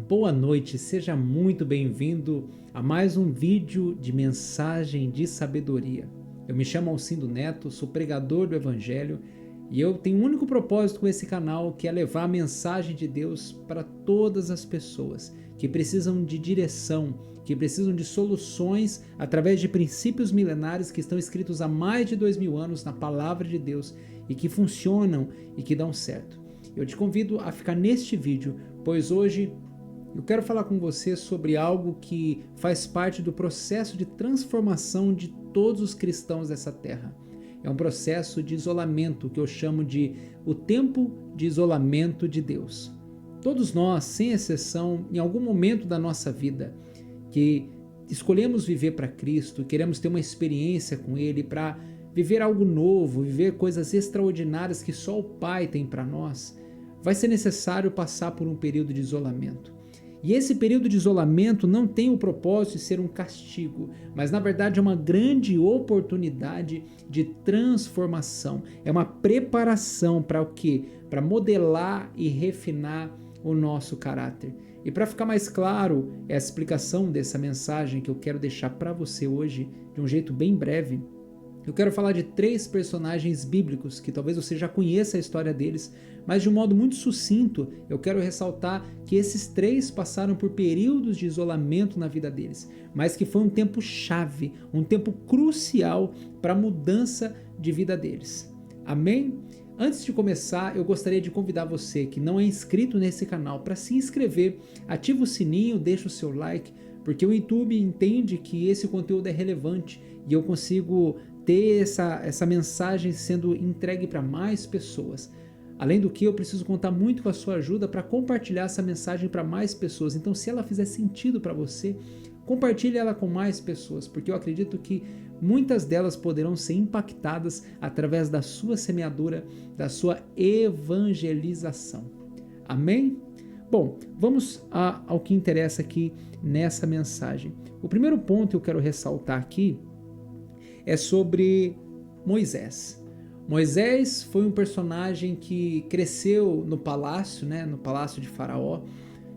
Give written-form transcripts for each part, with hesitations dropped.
Boa noite, seja muito bem-vindo a mais um vídeo de mensagem de sabedoria. Eu me chamo Alcindo Neto, sou pregador do Evangelho e eu tenho um único propósito com esse canal, que é levar a mensagem de Deus para todas as pessoas que precisam de direção, que precisam de soluções através de princípios milenares que estão escritos há mais de 2000 anos na Palavra de Deus e que funcionam e que dão certo. Eu te convido a ficar neste vídeo, pois hoje eu quero falar com você sobre algo que faz parte do processo de transformação de todos os cristãos dessa terra. É um processo de isolamento que eu chamo de o tempo de isolamento de Deus. Todos nós, sem exceção, em algum momento da nossa vida, que escolhemos viver para Cristo, queremos ter uma experiência com Ele para viver algo novo, viver coisas extraordinárias que só o Pai tem para nós, vai ser necessário passar por um período de isolamento. E esse período de isolamento não tem o propósito de ser um castigo, mas na verdade é uma grande oportunidade de transformação. É uma preparação para o quê? Para modelar e refinar o nosso caráter. E para ficar mais claro essa explicação dessa mensagem que eu quero deixar para você hoje, de um jeito bem breve, eu quero falar de 3 personagens bíblicos que talvez você já conheça a história deles, mas de um modo muito sucinto eu quero ressaltar que esses 3 passaram por períodos de isolamento na vida deles, mas que foi um tempo chave, um tempo crucial para a mudança de vida deles. Amém? Antes de começar, eu gostaria de convidar você que não é inscrito nesse canal para se inscrever, ativa o sininho, deixa o seu like, porque o YouTube entende que esse conteúdo é relevante e eu consigo ter essa mensagem sendo entregue para mais pessoas. Além do que, eu preciso contar muito com a sua ajuda para compartilhar essa mensagem para mais pessoas. Então, se ela fizer sentido para você, compartilhe ela com mais pessoas, porque eu acredito que muitas delas poderão ser impactadas através da sua semeadura, da sua evangelização. Amém? Bom, vamos ao que interessa aqui nessa mensagem. O primeiro ponto que eu quero ressaltar aqui é sobre Moisés. Moisés foi um personagem que cresceu no palácio, no palácio de Faraó,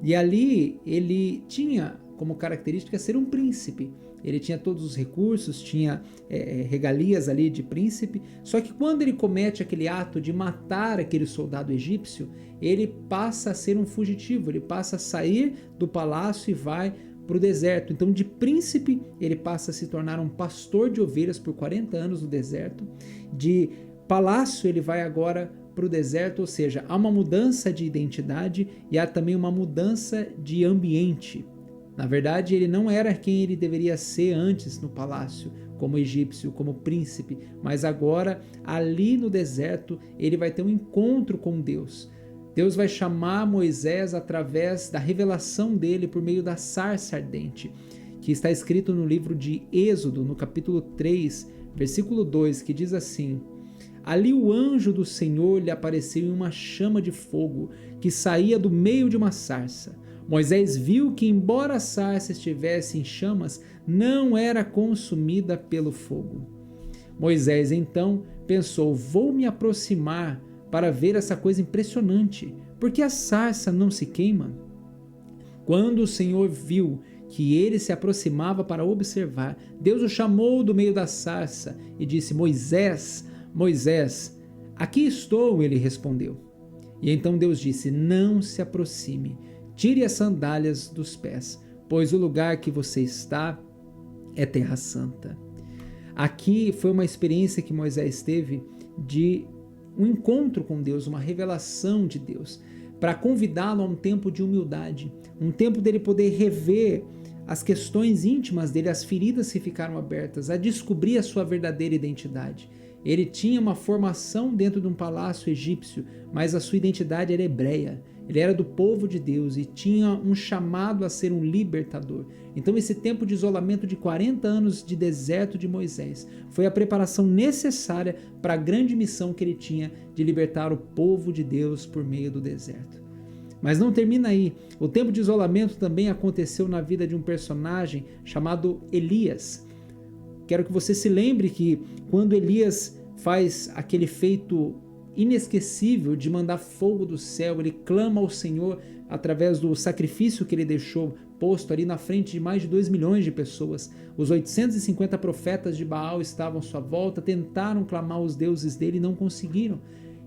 e ali ele tinha como característica ser um príncipe. Ele tinha todos os recursos, tinha regalias ali de príncipe, só que quando ele comete aquele ato de matar aquele soldado egípcio, ele passa a ser um fugitivo, ele passa a sair do palácio e vai para o deserto. Então, de príncipe, ele passa a se tornar um pastor de ovelhas por 40 anos no deserto. De palácio, ele vai agora para o deserto, ou seja, há uma mudança de identidade e há também uma mudança de ambiente. Na verdade, ele não era quem ele deveria ser antes no palácio, como egípcio, como príncipe, mas agora, ali no deserto, ele vai ter um encontro com Deus. Deus vai chamar Moisés através da revelação dele por meio da sarça ardente, que está escrito no livro de Êxodo, no capítulo 3, versículo 2, que diz assim: ali o anjo do Senhor lhe apareceu em uma chama de fogo que saía do meio de uma sarça. Moisés viu que, embora a sarça estivesse em chamas, não era consumida pelo fogo. Moisés então pensou: vou me aproximar para ver essa coisa impressionante, porque a sarça não se queima. Quando o Senhor viu que ele se aproximava para observar, Deus o chamou do meio da sarça e disse: Moisés, Moisés, aqui estou, ele respondeu. E então Deus disse: não se aproxime, tire as sandálias dos pés, pois o lugar que você está é terra santa. Aqui foi uma experiência que Moisés teve de um encontro com Deus, uma revelação de Deus, para convidá-lo a um tempo de humildade, um tempo dele poder rever as questões íntimas dele, as feridas que ficaram abertas, a descobrir a sua verdadeira identidade. Ele tinha uma formação dentro de um palácio egípcio, mas a sua identidade era hebreia. Ele era do povo de Deus e tinha um chamado a ser um libertador. Então esse tempo de isolamento de 40 anos de deserto de Moisés foi a preparação necessária para a grande missão que ele tinha de libertar o povo de Deus por meio do deserto. Mas não termina aí. O tempo de isolamento também aconteceu na vida de um personagem chamado Elias. Quero que você se lembre que quando Elias faz aquele feito inesquecível de mandar fogo do céu. Ele clama ao Senhor através do sacrifício que ele deixou posto ali na frente de mais de 2 milhões de pessoas. Os 850 profetas de Baal estavam à sua volta, tentaram clamar aos deuses dele e não conseguiram.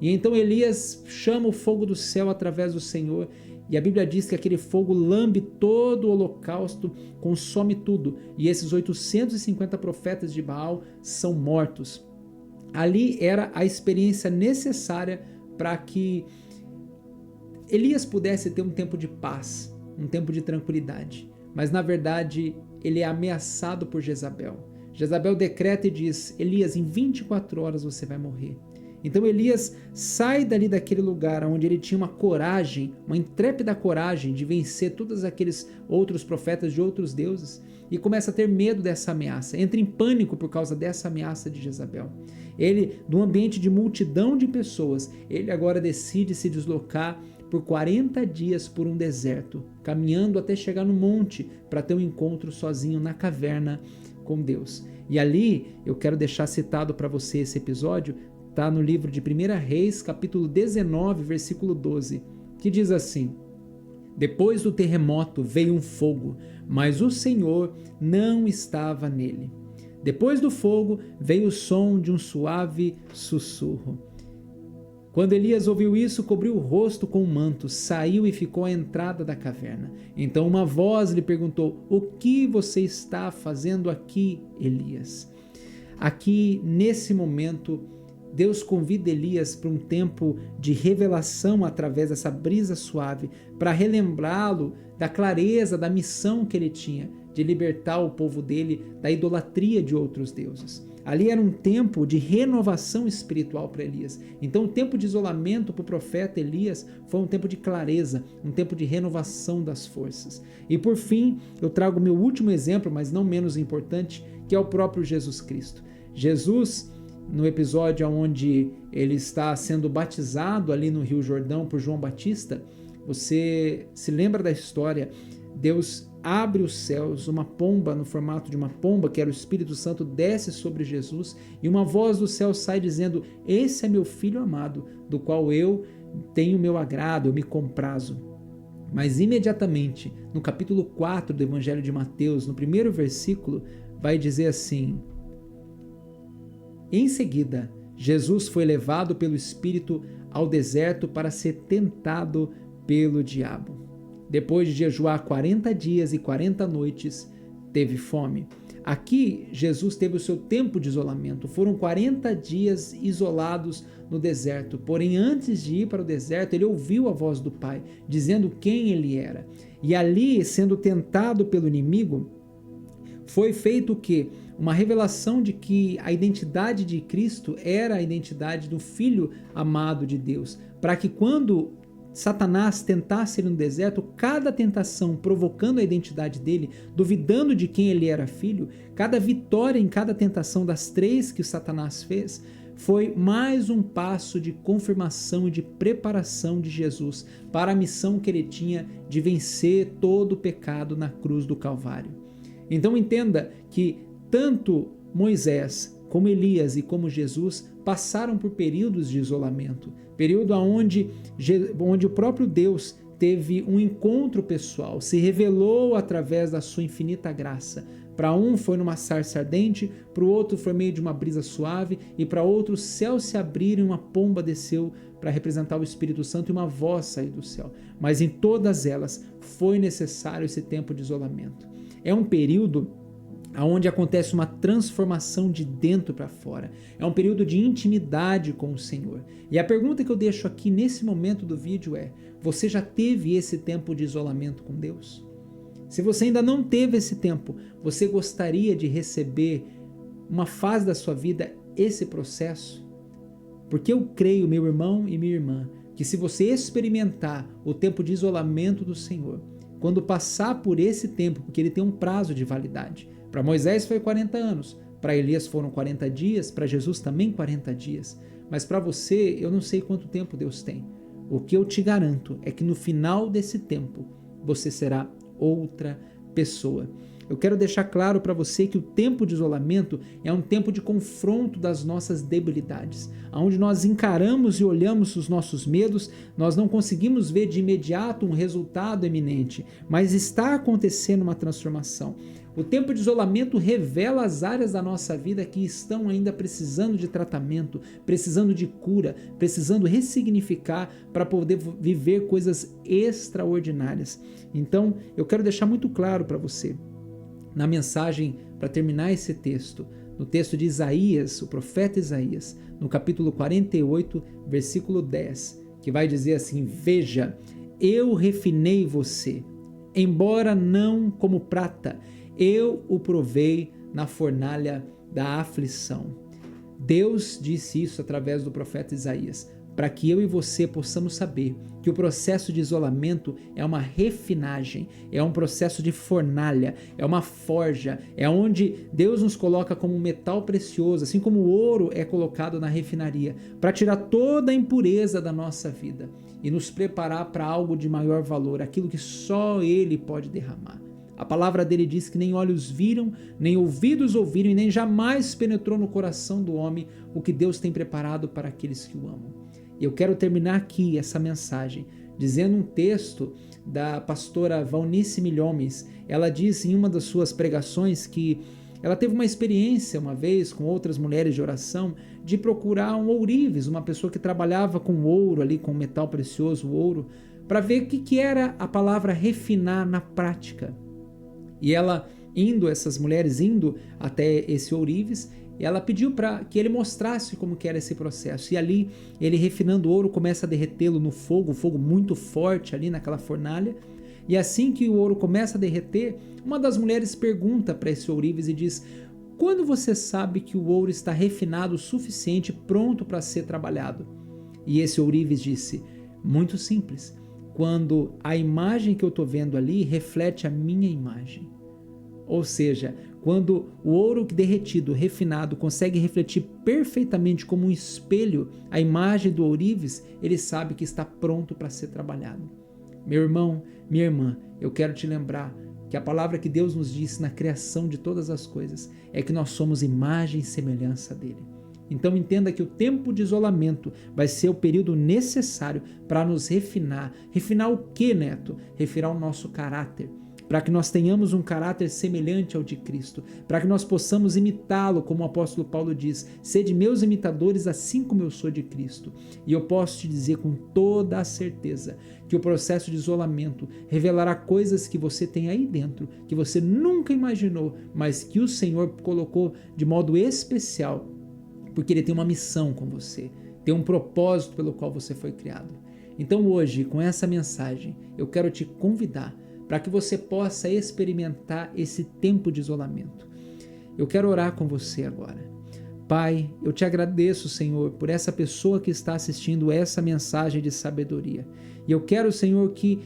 E então Elias chama o fogo do céu através do Senhor, e a Bíblia diz que aquele fogo lambe todo o holocausto, consome tudo, e esses 850 profetas de Baal são mortos. Ali era a experiência necessária para que Elias pudesse ter um tempo de paz, um tempo de tranquilidade. Mas na verdade ele é ameaçado por Jezabel. Jezabel decreta e diz: Elias, em 24 horas você vai morrer. Então Elias sai dali daquele lugar onde ele tinha uma coragem, uma intrépida coragem de vencer todos aqueles outros profetas de outros deuses, e começa a ter medo dessa ameaça, entra em pânico por causa dessa ameaça de Jezabel. Ele, num ambiente de multidão de pessoas, ele agora decide se deslocar por 40 dias por um deserto, caminhando até chegar no monte para ter um encontro sozinho na caverna com Deus. E ali, eu quero deixar citado para você esse episódio, está no livro de 1 Reis, capítulo 19, versículo 12, que diz assim: Depois do terremoto veio um fogo, mas o Senhor não estava nele. Depois do fogo veio o som de um suave sussurro. Quando Elias ouviu isso, cobriu o rosto com um manto, saiu e ficou à entrada da caverna. Então uma voz lhe perguntou: O que você está fazendo aqui, Elias? Aqui, nesse momento, Deus convida Elias para um tempo de revelação através dessa brisa suave, para relembrá-lo da clareza da missão que ele tinha, de libertar o povo dele da idolatria de outros deuses. Ali era um tempo de renovação espiritual para Elias. Então o tempo de isolamento para o profeta Elias foi um tempo de clareza, um tempo de renovação das forças. E por fim, eu trago o meu último exemplo, mas não menos importante, que é o próprio Jesus Cristo. Jesus, no episódio onde ele está sendo batizado ali no Rio Jordão por João Batista, você se lembra da história? Deus abre os céus, uma pomba no formato de uma pomba, que era o Espírito Santo, desce sobre Jesus e uma voz do céu sai dizendo: Esse é meu filho amado, do qual eu tenho meu agrado, eu me comprazo. Mas imediatamente, no capítulo 4 do Evangelho de Mateus, no primeiro versículo, vai dizer assim: Em seguida, Jesus foi levado pelo Espírito ao deserto para ser tentado pelo diabo. Depois de jejuar 40 dias e 40 noites, teve fome. Aqui, Jesus teve o seu tempo de isolamento. Foram 40 dias isolados no deserto. Porém, antes de ir para o deserto, ele ouviu a voz do Pai, dizendo quem ele era. E ali, sendo tentado pelo inimigo, foi feito o quê? Uma revelação de que a identidade de Cristo era a identidade do Filho amado de Deus, para que quando Satanás tentasse ele no deserto, cada tentação provocando a identidade dele, duvidando de quem ele era filho, cada vitória em cada tentação das 3 que o Satanás fez, foi mais um passo de confirmação e de preparação de Jesus para a missão que ele tinha de vencer todo o pecado na cruz do Calvário. Então entenda que tanto Moisés, como Elias e como Jesus passaram por períodos de isolamento, período onde o próprio Deus teve um encontro pessoal, se revelou através da sua infinita graça. Para um foi numa sarça ardente, para o outro foi meio de uma brisa suave, e para outro os céus se abriram e uma pomba desceu para representar o Espírito Santo e uma voz saiu do céu. Mas em todas elas foi necessário esse tempo de isolamento. É um período onde acontece uma transformação de dentro para fora. É um período de intimidade com o Senhor. E a pergunta que eu deixo aqui nesse momento do vídeo é: você já teve esse tempo de isolamento com Deus? Se você ainda não teve esse tempo, você gostaria de receber uma fase da sua vida esse processo? Porque eu creio, meu irmão e minha irmã, que se você experimentar o tempo de isolamento do Senhor, quando passar por esse tempo, porque ele tem um prazo de validade, para Moisés foi 40 anos, para Elias foram 40 dias, para Jesus também 40 dias. Mas para você, eu não sei quanto tempo Deus tem. O que eu te garanto é que no final desse tempo, você será outra pessoa. Eu quero deixar claro para você que o tempo de isolamento é um tempo de confronto das nossas debilidades, onde nós encaramos e olhamos os nossos medos, nós não conseguimos ver de imediato um resultado eminente, mas está acontecendo uma transformação. O tempo de isolamento revela as áreas da nossa vida que estão ainda precisando de tratamento, precisando de cura, precisando ressignificar para poder viver coisas extraordinárias. Então, eu quero deixar muito claro para você, na mensagem, para terminar esse texto, no texto de Isaías, o profeta Isaías, no capítulo 48, versículo 10, que vai dizer assim: veja, eu refinei você, embora não como prata, eu o provei na fornalha da aflição. Deus disse isso através do profeta Isaías, para que eu e você possamos saber que o processo de isolamento é uma refinagem, é um processo de fornalha, é uma forja, é onde Deus nos coloca como um metal precioso, assim como o ouro é colocado na refinaria, para tirar toda a impureza da nossa vida e nos preparar para algo de maior valor, aquilo que só Ele pode derramar. A palavra dele diz que nem olhos viram, nem ouvidos ouviram e nem jamais penetrou no coração do homem o que Deus tem preparado para aqueles que o amam. Eu quero terminar aqui essa mensagem dizendo um texto da pastora Valnice Milhomes. Ela diz em uma das suas pregações que ela teve uma experiência uma vez com outras mulheres de oração de procurar um ourives, uma pessoa que trabalhava com ouro ali, com metal precioso, ouro, para ver o que era a palavra refinar na prática. E ela essas mulheres indo até esse ourives, ela pediu para que ele mostrasse como que era esse processo. E ali, ele refinando o ouro, começa a derretê-lo no fogo, um fogo muito forte ali naquela fornalha. E assim que o ouro começa a derreter, uma das mulheres pergunta para esse ourives e diz: quando você sabe que o ouro está refinado o suficiente, pronto para ser trabalhado? E esse ourives disse: muito simples, quando a imagem que eu estou vendo ali reflete a minha imagem. Ou seja, quando o ouro derretido, refinado, consegue refletir perfeitamente como um espelho a imagem do ourives, ele sabe que está pronto para ser trabalhado. Meu irmão, minha irmã, eu quero te lembrar que a palavra que Deus nos disse na criação de todas as coisas é que nós somos imagem e semelhança dele. Então entenda que o tempo de isolamento vai ser o período necessário para nos refinar. Refinar o quê, Neto? Refinar o nosso caráter, para que nós tenhamos um caráter semelhante ao de Cristo, para que nós possamos imitá-lo, como o apóstolo Paulo diz: sede meus imitadores assim como eu sou de Cristo. E eu posso te dizer com toda a certeza que o processo de isolamento revelará coisas que você tem aí dentro, que você nunca imaginou, mas que o Senhor colocou de modo especial, porque Ele tem uma missão com você, tem um propósito pelo qual você foi criado. Então hoje, com essa mensagem, eu quero te convidar para que você possa experimentar esse tempo de isolamento. Eu quero orar com você agora. Pai, eu te agradeço, Senhor, por essa pessoa que está assistindo essa mensagem de sabedoria. E eu quero, Senhor, que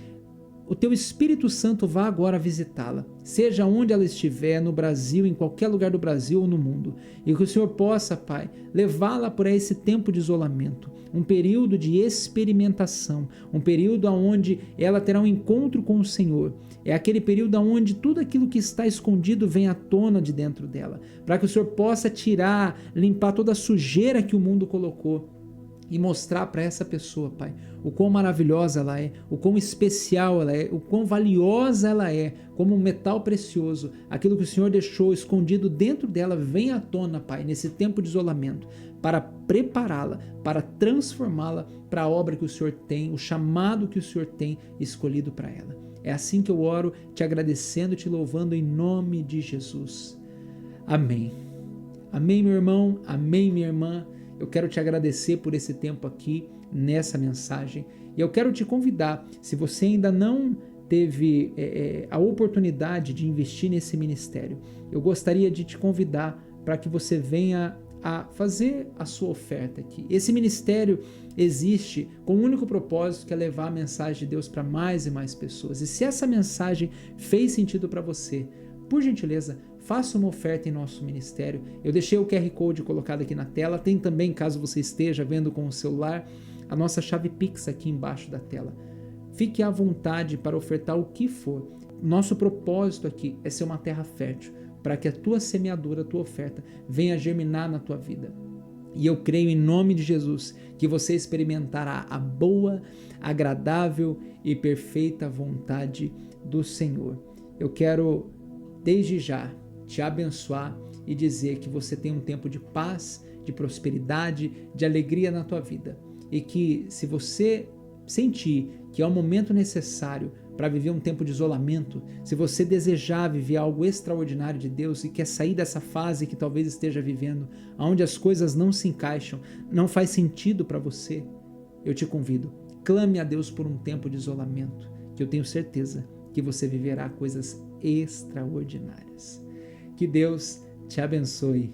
o Teu Espírito Santo vá agora visitá-la, seja onde ela estiver, no Brasil, em qualquer lugar do Brasil ou no mundo, e que o Senhor possa, Pai, levá-la por esse tempo de isolamento, um período de experimentação, um período onde ela terá um encontro com o Senhor. É aquele período onde tudo aquilo que está escondido vem à tona de dentro dela, para que o Senhor possa tirar, limpar toda a sujeira que o mundo colocou, e mostrar para essa pessoa, Pai, o quão maravilhosa ela é, o quão especial ela é, o quão valiosa ela é, como um metal precioso. Aquilo que o Senhor deixou escondido dentro dela vem à tona, Pai, nesse tempo de isolamento, para prepará-la, para transformá-la para a obra que o Senhor tem, o chamado que o Senhor tem escolhido para ela. É assim que eu oro, te agradecendo e te louvando em nome de Jesus. Amém. Amém, meu irmão. Amém, minha irmã. Eu quero te agradecer por esse tempo aqui, nessa mensagem. E eu quero te convidar, se você ainda não teve a oportunidade de investir nesse ministério, eu gostaria de te convidar para que você venha a fazer a sua oferta aqui. Esse ministério existe com o único propósito, que é levar a mensagem de Deus para mais e mais pessoas. E se essa mensagem fez sentido para você, por gentileza, faça uma oferta em nosso ministério. Eu deixei o QR Code colocado aqui na tela. Tem também, caso você esteja vendo com o celular, a nossa chave Pix aqui embaixo da tela. Fique à vontade para ofertar o que for. nosso propósito aqui é ser uma terra fértil, para que a tua semeadura, a tua oferta, venha germinar na tua vida. E eu creio em nome de Jesus que você experimentará a boa, agradável e perfeita vontade do Senhor. Eu quero, desde já, te abençoar e dizer que você tem um tempo de paz, de prosperidade, de alegria na tua vida. E que se você sentir que é o momento necessário para viver um tempo de isolamento, se você desejar viver algo extraordinário de Deus e quer sair dessa fase que talvez esteja vivendo, onde as coisas não se encaixam, não faz sentido para você, eu te convido, clame a Deus por um tempo de isolamento, que eu tenho certeza que você viverá coisas extraordinárias. Que Deus te abençoe.